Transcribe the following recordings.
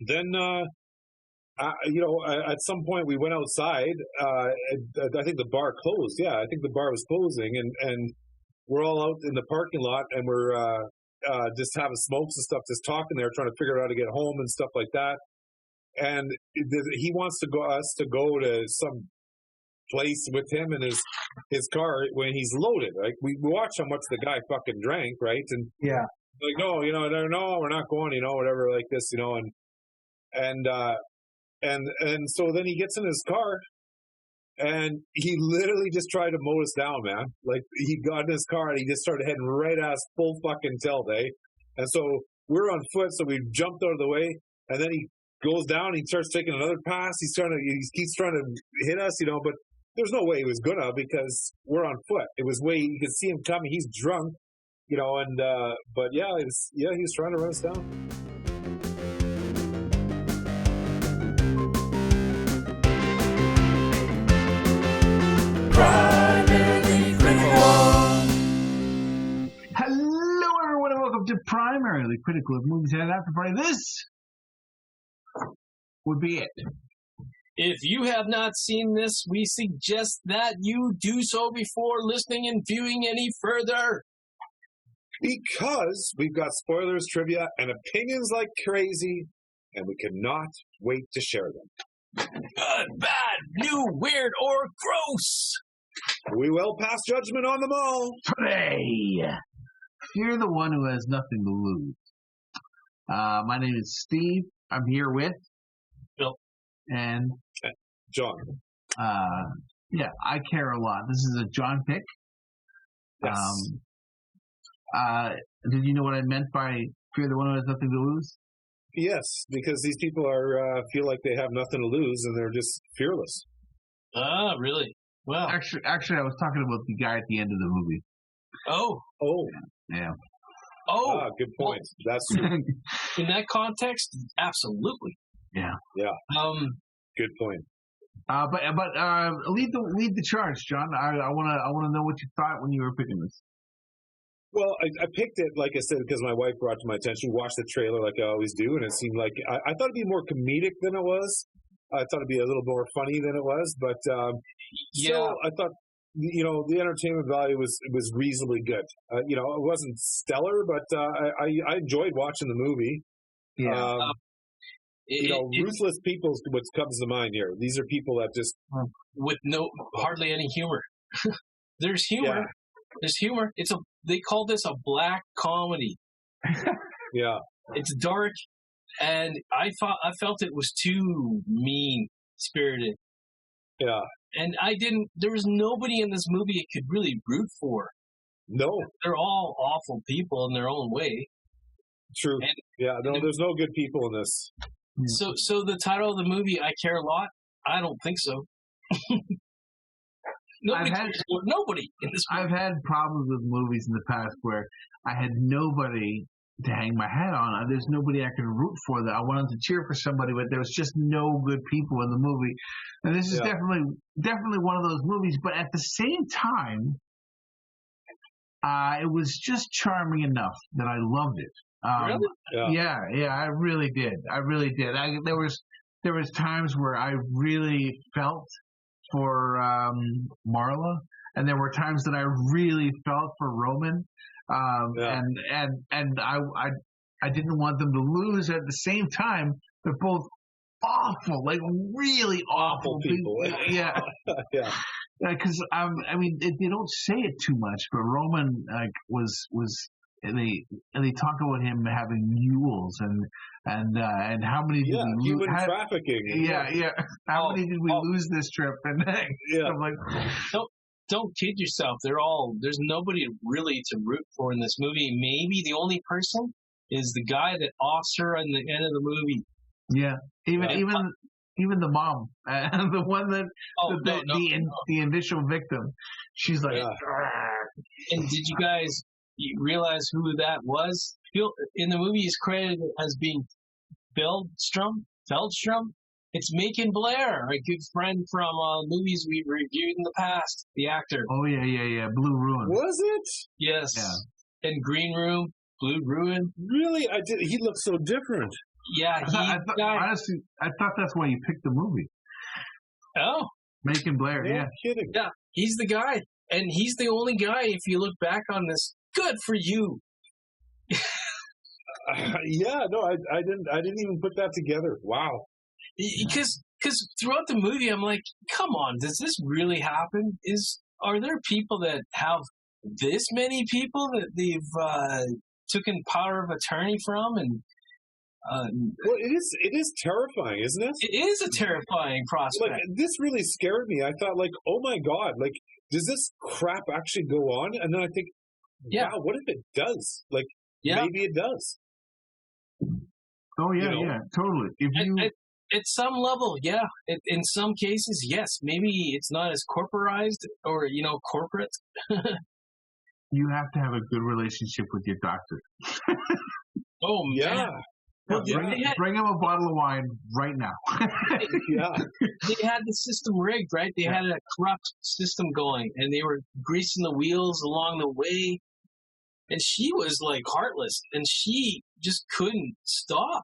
then at some point we went outside. I think the bar closed. Yeah, I think the bar was closing, and we're all out in the parking lot, and we're just having smokes and stuff, just talking there, trying to figure out how to get home and stuff like that. And he wants us to go to some place with him in his car when he's loaded. Like we watch how much the guy fucking drank, right? And yeah, like no, we're not going, whatever, like this, and so then he gets in his car. And he literally just tried to mow us down, man. Like, he got in his car and he just started heading right at us full fucking tilt, eh? And so we're on foot, so we jumped out of the way. And then he goes down and he starts taking another pass. He keeps trying to hit us, but there's no way he was gonna because we're on foot. It was way, you could see him coming. He's drunk, but yeah, he was trying to run us down. Hello, everyone, and welcome to Primarily Critical of Movies and After Party. This would be it. If you have not seen this, we suggest that you do so before listening and viewing any further. Because we've got spoilers, trivia, and opinions like crazy, and we cannot wait to share them. Good, bad, new, weird, or gross. We will pass judgment on them all. Play. You're the one who has nothing to lose. My name is Steve. I'm here with Bill and John. Yeah, I care a lot. This is a John pick. Yes. Did you know what I meant by "You're the one who has nothing to lose"? Yes, because these people feel like they have nothing to lose and they're just fearless. Ah, really? Well, actually, I was talking about the guy at the end of the movie. Oh, yeah. Oh, good point. That's true. In that context, absolutely. Yeah. Good point. But lead the charge, John. I want to know what you thought when you were picking this. Well, I picked it, like I said, because my wife brought it to my attention. We watched the trailer like I always do, and it seemed like I thought it'd be more comedic than it was. I thought it'd be a little more funny than it was, but still, I thought the entertainment value was reasonably good. It wasn't stellar, but I enjoyed watching the movie. Yeah. Ruthless people is what comes to mind here. These are people that just with hardly any humor. There's humor. Yeah. There's humor. They call this a black comedy. Yeah. It's dark, and I felt it was too mean-spirited. Yeah. And there was nobody in this movie I could really root for. No. They're all awful people in their own way. True. There's no good people in this. So the title of the movie, I Care a Lot? I don't think so. Nobody in this movie. I've had problems with movies in the past where I had nobody to hang my hat on. There's nobody I could root for that I wanted to cheer for somebody, but there was just no good people in the movie. And this is definitely one of those movies. But at the same time, it was just charming enough that I loved it. Really? Yeah, I really did. There was times where I really felt for Marla, and there were times that I really felt for Roman. And I didn't want them to lose. At the same time, they're both awful, like really awful people. Yeah. Yeah. Because they don't say it too much, but Roman was they talk about him having mules and how many did we human trafficking. Yeah. How many did we lose this trip? And I'm like, don't kid yourself. There's nobody really to root for in this movie. Maybe the only person is the guy that offs her at the end of the movie. Yeah, even the mom, the one that the initial victim. She's like, And did you guys realize who that was? In the movie, he's credited as being Feldstrom. It's Macon Blair, a good friend from movies we've reviewed in the past. The actor. Oh yeah. Blue Ruin. Was it? Yes. Yeah. And Green Room, Blue Ruin. Really? He looked so different. Yeah, Honestly, I thought that's why you picked the movie. Oh, Macon Blair. No Yeah. kidding. yeah, he's the guy, and he's the only guy. If you look back on this, good for you. Yeah, no, I didn't even put that together. Wow. Because throughout the movie, I'm like, come on, does this really happen? Are there people that have this many people that they've taken power of attorney from? And Well, it is terrifying, isn't it? it is a terrifying prospect. Like, this really scared me. I thought, like, oh my God, like, does this crap actually go on? And then I think, Yeah. wow, what if it does? Like, Yeah. maybe it does. Oh yeah, You know? yeah, totally. If you At some level, yeah. In some cases, yes. Maybe it's not as corporized or, corporate. you have to have a good relationship with your doctor. Oh, Yeah. man. Well, Yeah. Bring him a bottle of wine right now. Yeah. They had the system rigged, right? They had a corrupt system going, and they were greasing the wheels along the way. And she was like heartless, and she just couldn't stop.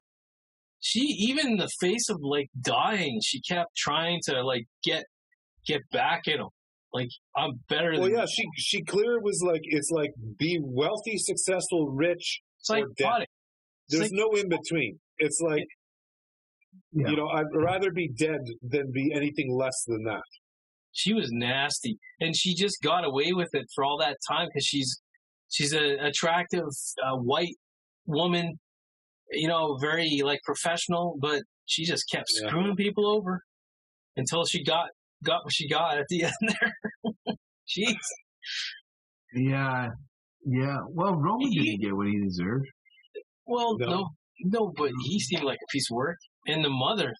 She, even in the face of like dying, she kept trying to like get back at him. Like, I'm better than. Well, yeah, she clearly was like, it's like be wealthy, successful, rich, or dead. Psychotic. There's no in between. It's like, Yeah. I'd rather be dead than be anything less than that. She was nasty, and she just got away with it for all that time because she's an attractive white woman, very like professional, but she just kept screwing people over until she got what she got at the end there. Jeez. Yeah. Well, Roman didn't get what he deserved. Well, no, but he seemed like a piece of work. And the mother,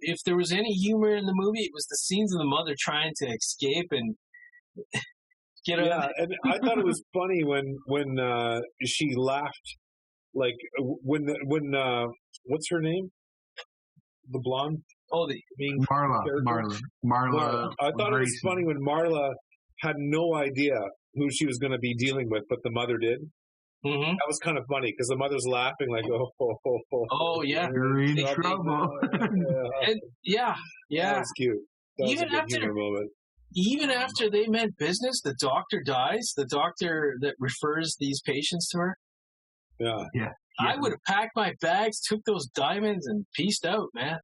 if there was any humor in the movie, it was the scenes of the mother trying to escape and get out. Yeah, and I thought it was funny when she laughed, like when what's her name? The blonde. Oh, the being Marla. I thought it was funny when Marla had no idea who she was going to be dealing with, but the mother did. Mm-hmm. That was kind of funny because the mother's laughing like, oh yeah, you're in trouble. And yeah, that was cute. That even was a good humor moment. Even after they meant business, the doctor dies. The doctor that refers these patients to her. Yeah. I would have packed my bags, took those diamonds, and peaced out, man.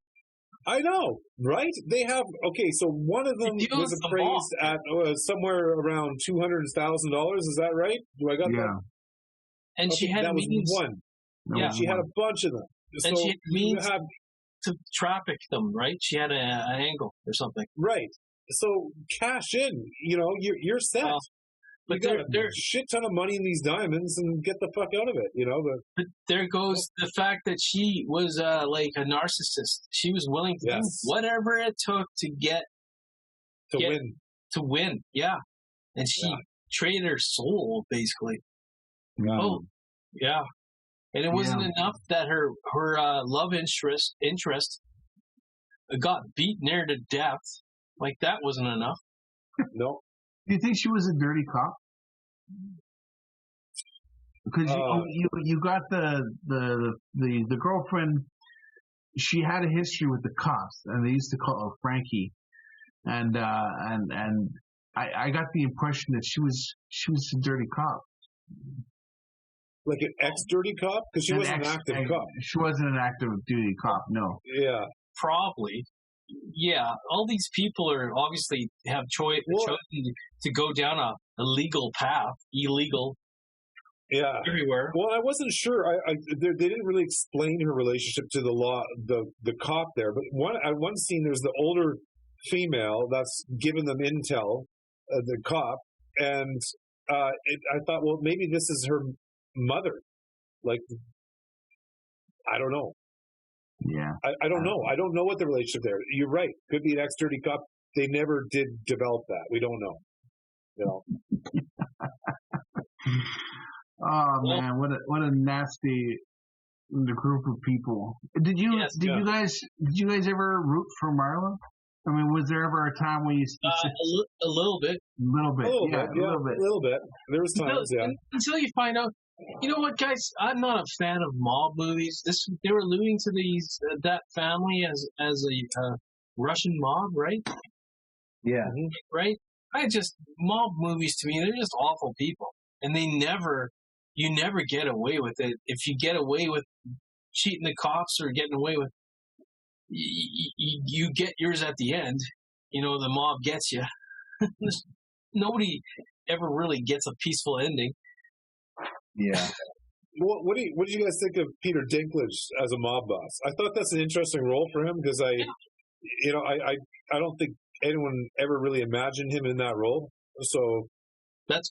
I know, right? They have so one of them was appraised at somewhere around $200,000. Is that right? Do I got that? And she had that means, was one. Yeah, she had a bunch of them. And so she had means to traffic them, right? She had an angle or something, right? So cash in, you're set. But you got a shit ton of money in these diamonds and get the fuck out of it, But there goes the fact that she was like a narcissist. She was willing to do whatever it took to win. Yeah, and she traded her soul basically. Oh, yeah, and it wasn't enough that her love interest got beat near to death. Like that wasn't enough. No. Do you think she was a dirty cop? Because you got the girlfriend. She had a history with the cops, and they used to call her Frankie, and I got the impression that she was a dirty cop. Like an ex-dirty cop? Because she wasn't an active cop. She wasn't an active duty cop, no. Yeah. Probably. Yeah. All these people are obviously have chosen to go down a legal path, illegal. Yeah. Everywhere. Well, I wasn't sure. They didn't really explain her relationship to the law, the cop there. But at one scene, there's the older female that's giving them intel, the cop, and I thought, well, maybe this is her mother. Like, I don't know. Yeah. I don't know. I don't know what the relationship there. You're right. Could be an ex-dirty cop. They never did develop that. We don't know. Oh man, what a nasty group of people. Did you guys ever root for Marla? I mean, was there ever a time when you a little bit, a little bit. A little bit. There was times, until you find out You know what, guys? I'm not a fan of mob movies. They were alluding to that family as a Russian mob, right? Yeah. Right. Mob movies to me, they're just awful people, and you never get away with it. If you get away with cheating the cops or getting away with, you get yours at the end. You know, the mob gets you. Nobody ever really gets a peaceful ending. Yeah. What did you guys think of Peter Dinklage as a mob boss? I thought that's an interesting role for him because I don't think anyone ever really imagined him in that role. So I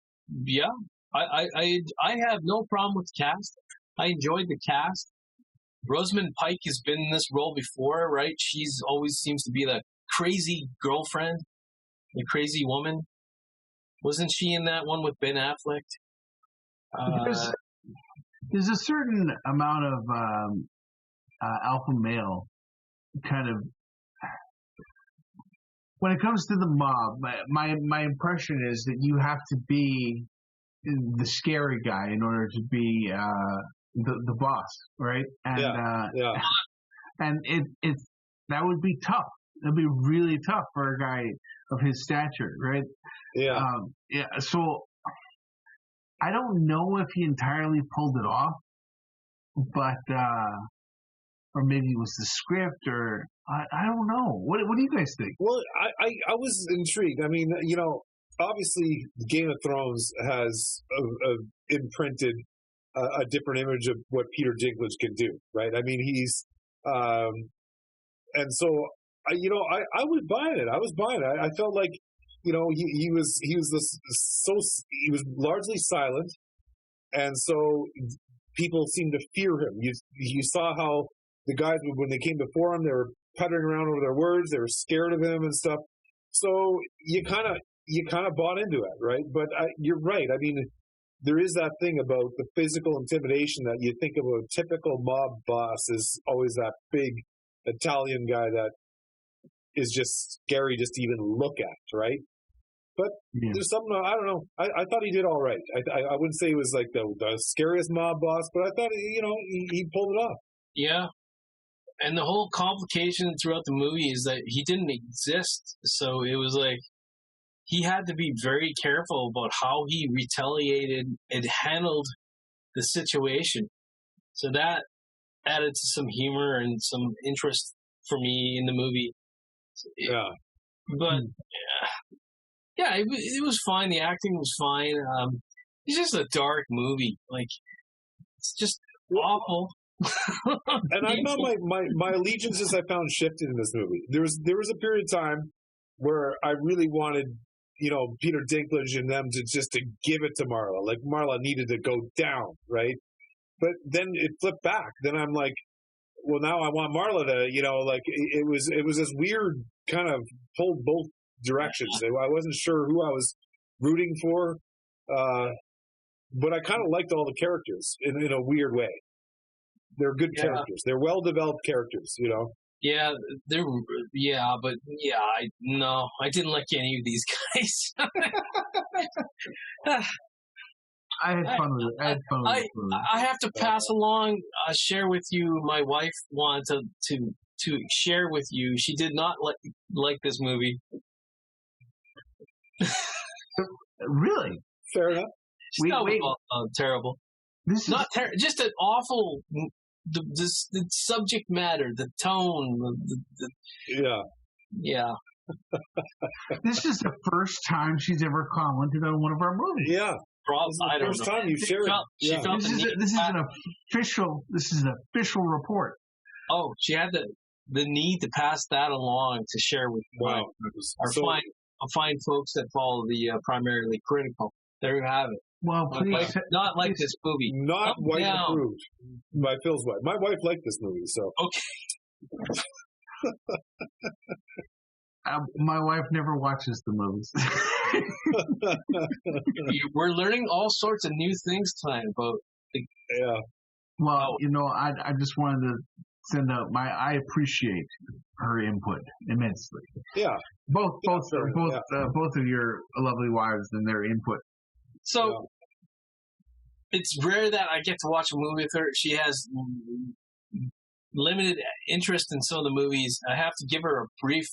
have no problem with the cast. I enjoyed the cast. Rosamund Pike has been in this role before, right? She's always seems to be the crazy girlfriend, the crazy woman. Wasn't she in that one with Ben Affleck? There's a certain amount of alpha male kind of when it comes to the mob. My impression is that you have to be the scary guy in order to be the boss, right? And and it that would be tough. It'd be really tough for a guy of his stature, right? Yeah. So I don't know if he entirely pulled it off, but or maybe it was the script, or I don't know. What do you guys think? Well, I was intrigued. I mean, you know, obviously Game of Thrones has imprinted a different image of what Peter Dinklage can do, right? I mean, he's and so I was buying it. I was buying it. I felt like, you know, he was largely silent, and so people seemed to fear him. You saw how the guys, when they came before him, they were puttering around over their words. They were scared of him and stuff. So you kind of bought into it, right? But you're right. I mean, there is that thing about the physical intimidation that you think of a typical mob boss is always that big Italian guy that is just scary just to even look at, right? But there's something, I don't know. I thought he did all right. I wouldn't say he was like the scariest mob boss, but I thought, you know, he pulled it off. Yeah. And the whole complication throughout the movie is that he didn't exist. So it was like he had to be very careful about how he retaliated and handled the situation. So that added to some humor and some interest for me in the movie. Yeah. But yeah, it was fine. The acting was fine. It's just a dark movie. Like, it's just awful. And I found my allegiances I found shifted in this movie. There was a period of time where I really wanted, you know, Peter Dinklage and them to give it to Marla. Like, Marla needed to go down, right? But then it flipped back. Then I'm like, well, now I want Marla to, you know, like, it was this weird kind of pulled both directions. I wasn't sure who I was rooting for, but I kind of liked all the characters in a weird way. They're good characters. They're well-developed characters, you know? Yeah, I didn't like any of these guys. I had fun with it. I have to pass along, share with you. My wife wanted to share with you. She did not like this movie. Really? Fair enough. She thought it was terrible. This not just an awful. The subject matter, the tone. Yeah. This is the first time she's ever commented on one of our movies. Yeah. I don't know. First time you shared. This is an official report. Oh, she had the need to pass that along to share with our fine folks that follow the primarily critical. There you have it. Well, please, not like this movie. Not wife approved by Phil's wife. My wife liked this movie, so okay. My wife never watches the movies. We're learning all sorts of new things tonight about. Yeah. Well, you know, I just wanted to send out I appreciate her input immensely. Yeah. Both of your lovely wives and their input. So, it's rare that I get to watch a movie with her. She has limited interest in some of the movies. I have to give her a brief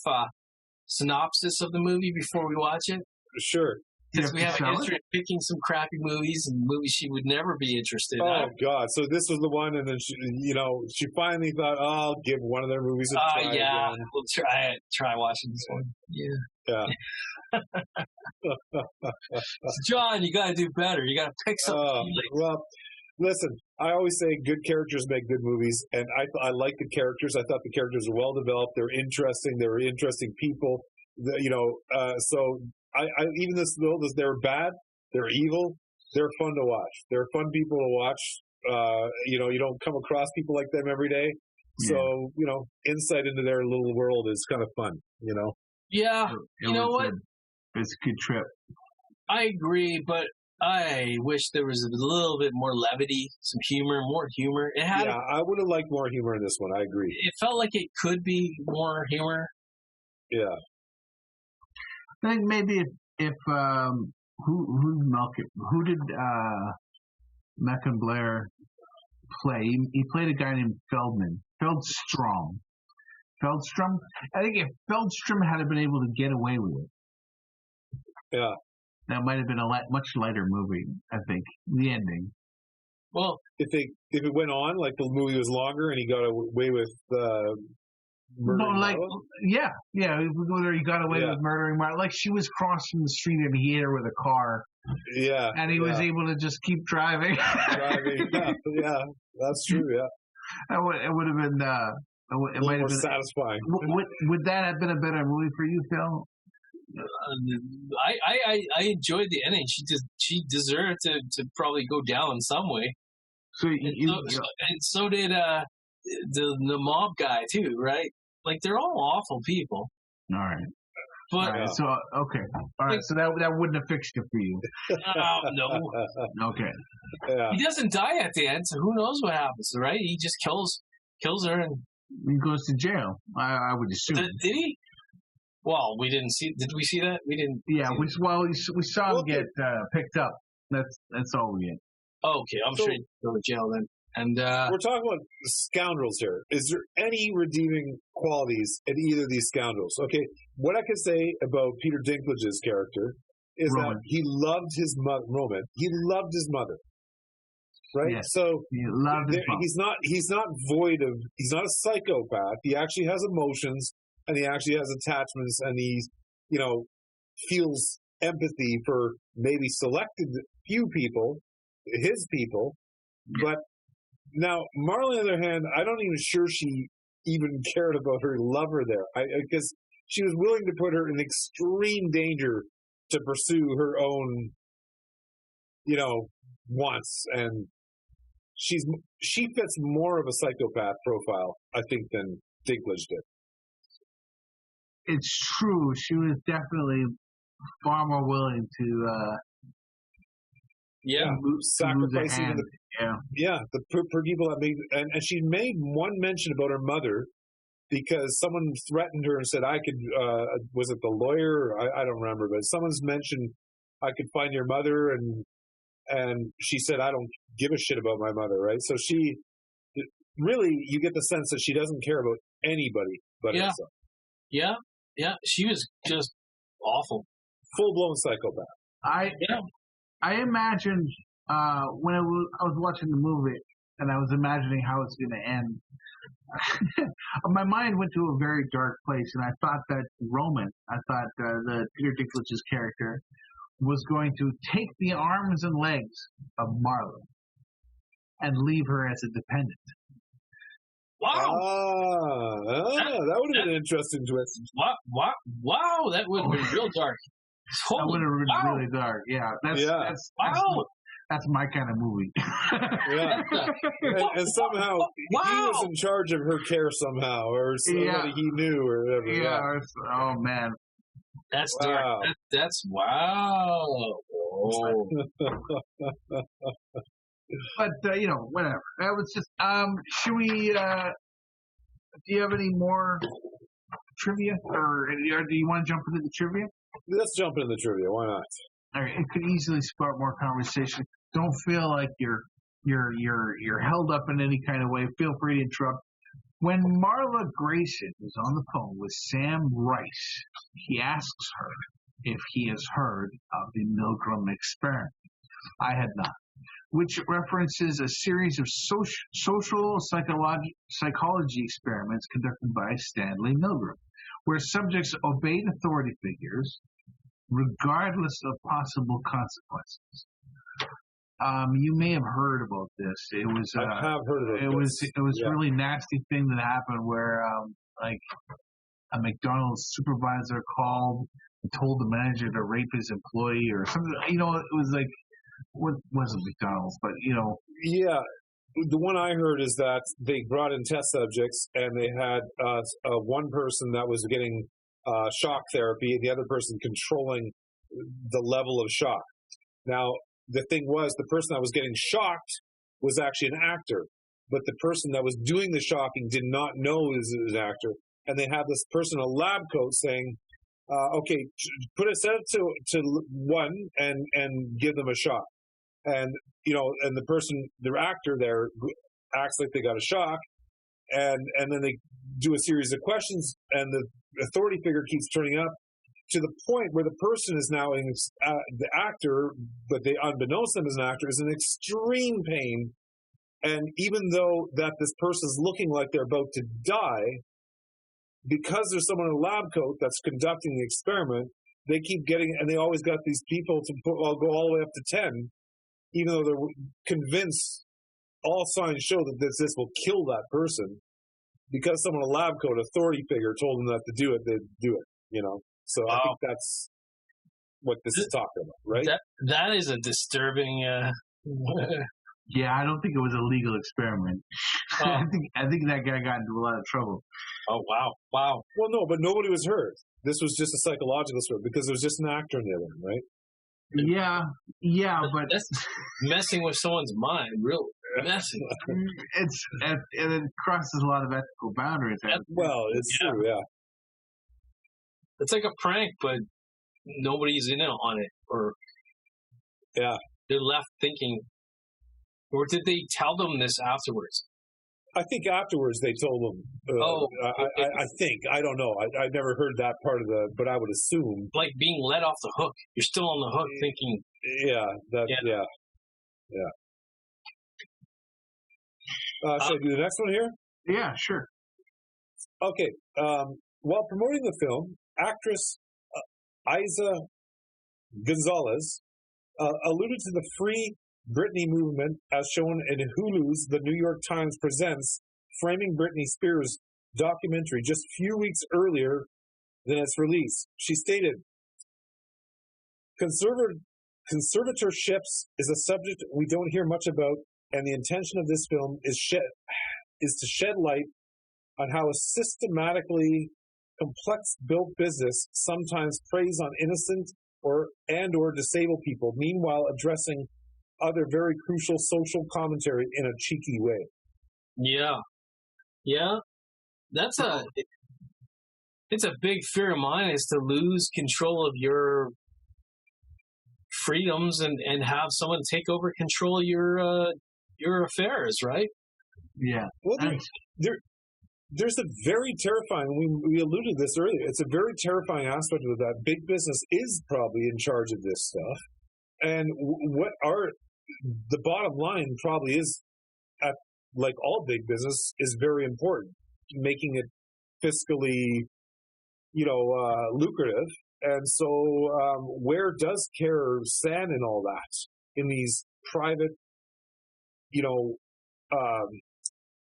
synopsis of the movie before we watch it. Sure. Because we have a history of picking some crappy movies and movies she would never be interested in. Oh, God. So this was the one, and then she finally thought, oh, I'll give one of their movies a try. Yeah. Again. We'll try watching this one. Yeah. John, you got to do better. You got to pick something. Well, listen, I always say good characters make good movies, and I like the characters. I thought the characters were well developed. They're interesting. They were interesting people. So I even though they're bad, they're evil. They're fun to watch. They're fun people to watch. You don't come across people like them every day. So, insight into their little world is kind of fun, Yeah. You know what? It's a good trip. I agree, but I wish there was a little bit more levity, more humor. I would have liked more humor in this one. I agree. It felt like it could be more humor. Yeah. I think maybe if who's Malcolm? Who did Malcolm Blair play? He played a guy named Feldstrom. I think if Feldstrom had been able to get away with it, that might have been a much lighter movie. I think the ending. Well, if it went on, like the movie was longer and he got away with murdering Marla? Yeah. He got away with murdering Marla. Like she was crossing the street and he hit her with a car. Yeah, and he was able to just keep driving. Yeah, that's true. Yeah, it would have been. It might have been satisfying. Would that have been a better movie for you, Phil? I enjoyed the ending. She deserved to probably go down in some way. So did the mob guy too, right? Like they're all awful people. All right. But all right, so okay. All right, so that wouldn't have fixed it for you. No. Okay. Yeah. He doesn't die at the end, so who knows what happens, right? He just kills her and he goes to jail. I would assume. Did he? Well, we didn't see. Did we see that? We didn't. Yeah, we saw him get picked up. That's all we get. Okay, I'm sure he'd go to jail then. And we're talking about scoundrels here. Is there any redeeming qualities in either of these scoundrels? Okay, what I can say about Peter Dinklage's character is Roman. that he loved his mother. Roman. He loved his mother. Right? Yes. So he loved his mom. he's not void of. He's not a psychopath. He actually has emotions and he actually has attachments and he's feels empathy for maybe selected few people, his people, but. Now, Marla, on the other hand, I don't even sure she even cared about her lover there, because she was willing to put her in extreme danger to pursue her own, wants, and she fits more of a psychopath profile, I think, than Dinklage did. It's true. She was definitely far more willing to. Sacrificing the people that made, and she made one mention about her mother because someone threatened her and said, I could, was it the lawyer? I don't remember, but someone's mentioned I could find your mother, and she said, I don't give a shit about my mother, right? So she really, you get the sense that she doesn't care about anybody but herself. Yeah, she was just awful. Full-blown psychopath. I imagined when I was watching the movie and I was imagining how it's going to end. My mind went to a very dark place, and I thought that the Peter Dinklage's character was going to take the arms and legs of Marla and leave her as a dependent. Wow! That would have been an interesting twist. Wow! That would have been real dark. That would have been really dark. Yeah, that's my kind of movie. Yeah, and somehow he was in charge of her care somehow, or somebody he knew, or whatever. Yeah. Oh man, that's dark. That's wow. Oh. But whatever. That was just. Should we? Do you have any more trivia, or do you want to jump into the trivia? Let's jump into the trivia. Why not? All right. It could easily spark more conversation. Don't feel like you're held up in any kind of way. Feel free to interrupt. When Marla Grayson is on the phone with Sam Rice, he asks her if he has heard of the Milgram experiment. I had not. Which references a series of social psychology experiments conducted by Stanley Milgram, where subjects obeyed authority figures regardless of possible consequences. You may have heard about this. It was I have heard of it was a really nasty thing that happened where like a McDonald's supervisor called and told the manager to rape his employee or something. You know, it was like, what wasn't McDonald's, but you know. Yeah. The one I heard is that they brought in test subjects and they had one person that was getting shock therapy and the other person controlling the level of shock. Now, the thing was, the person that was getting shocked was actually an actor, but the person that was doing the shocking did not know he was an actor. And they had this person in a lab coat saying, okay, set it to 1 and give them a shock. And, you know, and the person, the actor there acts like they got a shock. And then they do a series of questions and the authority figure keeps turning up to the point where the person is now the actor, but they, unbeknownst to them as an actor, is in extreme pain. And even though that this person is looking like they're about to die, because there's someone in a lab coat that's conducting the experiment, they keep getting, and they always got these people to go all the way up to 10, even though they're convinced, all signs show that this will kill that person. Because someone in a lab coat, authority figure, told them not to do it, they do it, you know. So I think that's what this is talking about, right? That is a disturbing. Yeah, I don't think it was a legal experiment. I think that guy got into a lot of trouble. Oh wow! Well, no, but nobody was hurt. This was just a psychological experiment because there was just an actor in the other one, right? Yeah, but that's messing with someone's mind, really messing. And it crosses a lot of ethical boundaries. Well, it's true, yeah. It's like a prank, but nobody's in on it, or they're left thinking. Or did they tell them this afterwards? I think afterwards they told them. I think. I don't know. I never heard that part of but I would assume. Like being let off the hook. You're still on the hook thinking. Yeah. Should I do the next one here? Yeah, sure. Okay. While promoting the film, actress Isa Gonzalez alluded to the Free Britney movement as shown in Hulu's The New York Times Presents Framing Britney Spears documentary just a few weeks earlier than its release. She stated, conservatorships is a subject we don't hear much about, and the intention of this film is to shed light on how a systematically complex built business sometimes preys on innocent or disabled people, meanwhile addressing other very crucial social commentary in a cheeky way. Yeah. It's a big fear of mine is to lose control of your freedoms and have someone take over control of your affairs, right? Yeah. Well, there's a very terrifying, we alluded to this earlier, it's a very terrifying aspect of that. Big business is probably in charge of this stuff. And the bottom line probably is, like all big business, is very important, making it fiscally, lucrative. And so where does care stand in all that? In these private,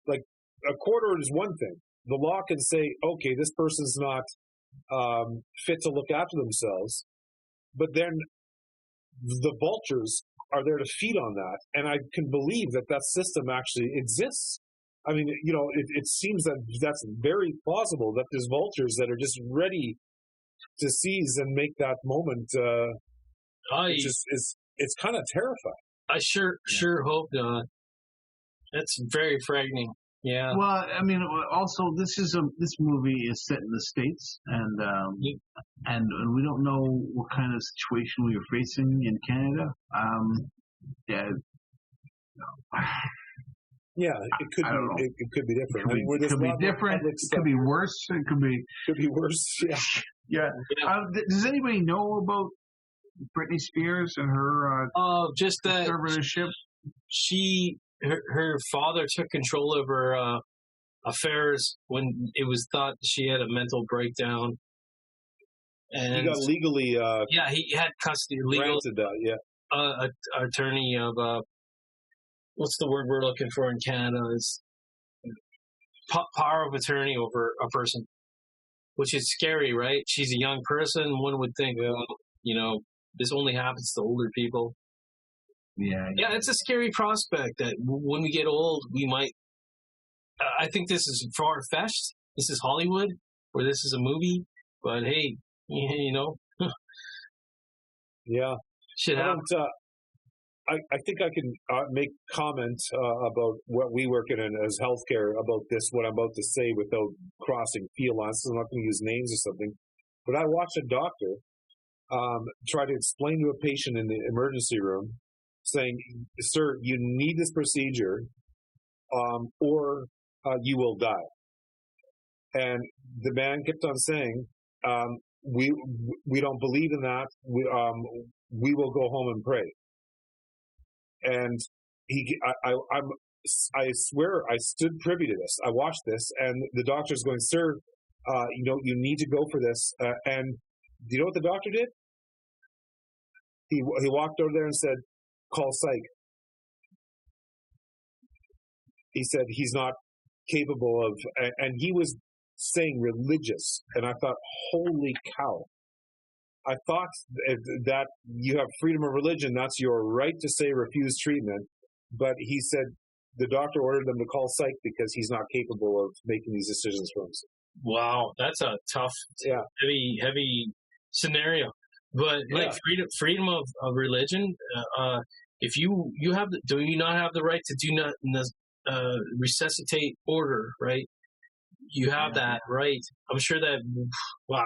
like a court order is one thing. The law can say, okay, this person's not fit to look after themselves. But then the vultures are there to feed on that. And I can believe that system actually exists. I mean, it seems that that's very plausible that there's vultures that are just ready to seize and make that moment. It's kind of terrifying. I sure hope not. That's very frightening. Yeah. Well, I mean, also this movie is set in the States, and we don't know what kind of situation we are facing in Canada. Yeah, Yeah, it could I be. don't know. It could be different. I mean, where It there's could a be lot more different. public It stuff, could be worse. It could be. could be worse. Yeah. Yeah. Yeah. Does anybody know about Britney Spears and her Just that conservatorship? her father took control of her affairs when it was thought she had a mental breakdown. And He got legally yeah, he had custody, legal granted. Yeah. attorney of what's the word we're looking for in Canada is power of attorney over a person, which is scary, right? She's a young person. One would think, this only happens to older people. Yeah. Yeah, it's a scary prospect that when we get old, we might. I think this is far-fetched. This is Hollywood, or this is a movie. But hey, Yeah. shit happens. I think I can make comment about what we work in as healthcare about this, what I'm about to say, without crossing field lines. I'm not going to use names or something. But I watched a doctor try to explain to a patient in the emergency room, saying, "Sir, you need this procedure, or you will die." And the man kept on saying, "We don't believe in that. We will go home and pray." And I swear I stood privy to this. I watched this, and the doctor's going, "Sir, you need to go for this." And do you know what the doctor did? He walked over there and said, "Call psych." He said he's not capable of, and he was saying religious. And I thought, holy cow. I thought that you have freedom of religion. That's your right to say refuse treatment. But he said the doctor ordered them to call psych because he's not capable of making these decisions for himself. Wow, that's a tough, heavy scenario. But like freedom of religion, if you have, do you not have the right to do not resuscitate order, right? You have that right. I'm sure that. Wow.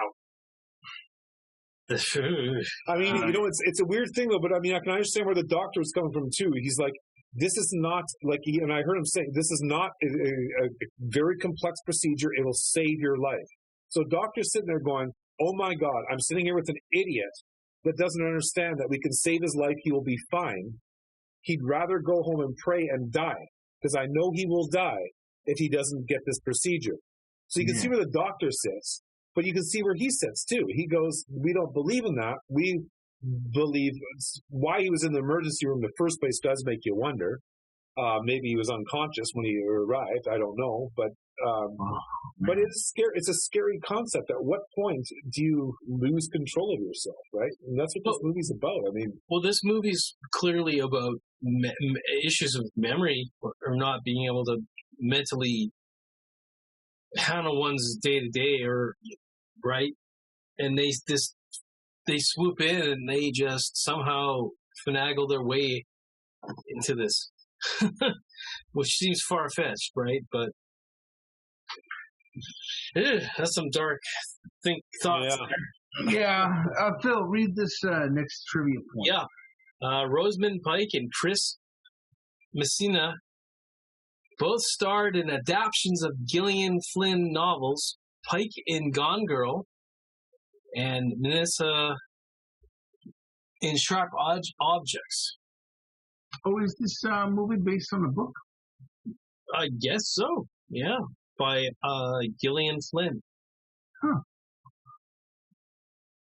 I mean, it's a weird thing though, but I mean, I can understand where the doctor was coming from too. He's like, this is not like, and I heard him saying, this is not a very complex procedure. It will save your life. So doctor's sitting there going, oh my God, I'm sitting here with an idiot that doesn't understand that we can save his life. He will be fine. He'd rather go home and pray and die because I know he will die if he doesn't get this procedure. So you can see where the doctor sits. But you can see where he sits, too. He goes, we don't believe in that. We believe why he was in the emergency room in the first place does make you wonder. Maybe he was unconscious when he arrived. I don't know. But it's scary. It's a scary concept. At what point do you lose control of yourself, right? And that's what this movie's about. I mean, well, this movie's clearly about issues of memory or not being able to mentally handle one's day-to-day, or right, and they swoop in and they just somehow finagle their way into this, which seems far-fetched, right? But that's some dark thoughts. Yeah. Phil, read this next trivia point. Yeah, Rosamund Pike and Chris Messina both starred in adaptations of Gillian Flynn novels, Pike in Gone Girl, and Nessa in Sharp Objects. Oh, is this movie based on a book? I guess so, yeah, by Gillian Flynn. Huh.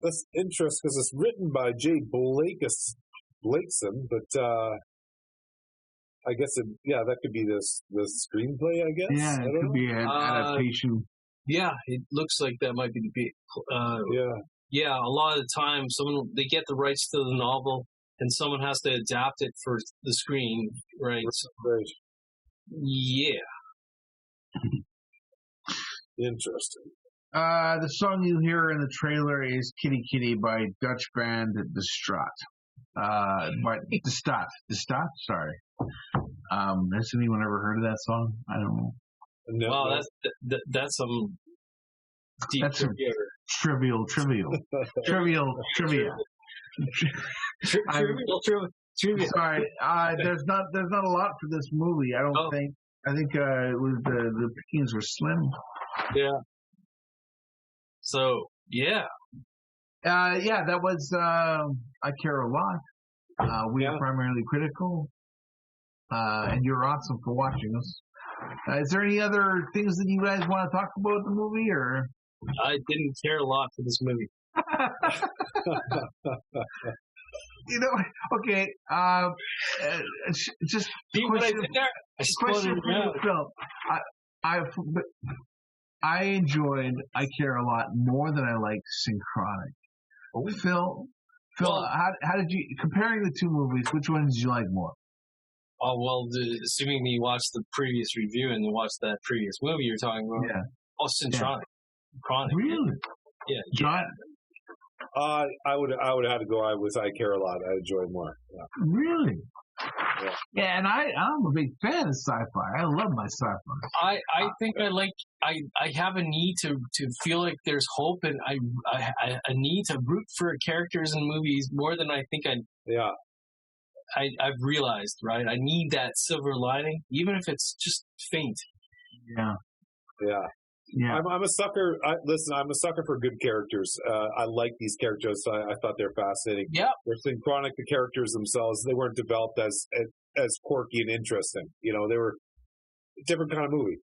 That's interesting because it's written by Jay Blakeson, but I guess that could be the screenplay. I guess. Yeah, it could be an adaptation. Yeah, it looks like that might be the Yeah, a lot of the time, they get the rights to the novel, and someone has to adapt it for the screen, right? Right. Yeah. Interesting. The song you hear in the trailer is "Kitty Kitty" by Dutch band Distraught. But Distraught. Sorry. Has anyone ever heard of that song? I don't know. No, wow, that's some deep trivial trivia. Trivial. Trivia. Sorry, there's not a lot for this movie. I don't think. I think it was the pickings were slim. Yeah. So yeah. That was I Care a Lot. We are primarily critical, and you're awesome for watching us. Is there any other things that you guys want to talk about the movie, or? I didn't care a lot for this movie. You know, okay. Just question for you, Phil. I enjoyed I Care a Lot more than I liked Synchronic. Phil, how did you, comparing the two movies, which one did you like more? Oh, well, assuming you watched the previous review and you watched that previous movie you're talking about. Yeah. Oh, Synchronic. Chronic. Really? Yeah. John? I would have had to go with I Care a Lot. I enjoyed more. Yeah. Really? Yeah, and I'm a big fan of sci-fi. I love my sci-fi. I think I have a need to feel like there's hope, and I need to root for characters in movies more than I think I've realized, right? I need that silver lining, even if it's just faint. Yeah. Yeah. Yeah. I'm a sucker. I'm a sucker for good characters. I like these characters. I thought they're fascinating. Yeah. They're Synchronic. The characters themselves, they weren't developed as quirky and interesting. You know, they were a different kind of movie.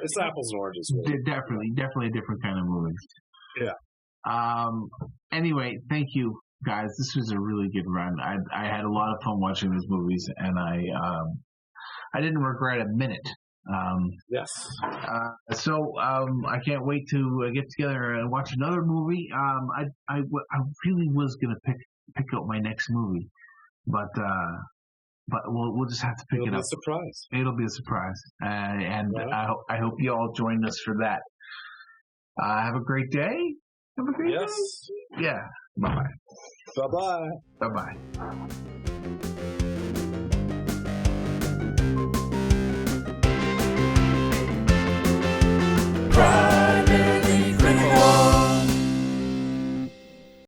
It's apples and oranges. Really. Definitely a different kind of movie. Yeah. Anyway, thank you, guys. This was a really good run. I had a lot of fun watching these movies, and I didn't regret a minute. Yes. So I can't wait to get together and watch another movie. I really was gonna pick up my next movie, but we'll just have to pick it up. It'll be a surprise. It'll be a surprise, and I hope you all join us for that. Have a great day. Have a great day. Yeah. Bye bye. Bye bye. Bye bye.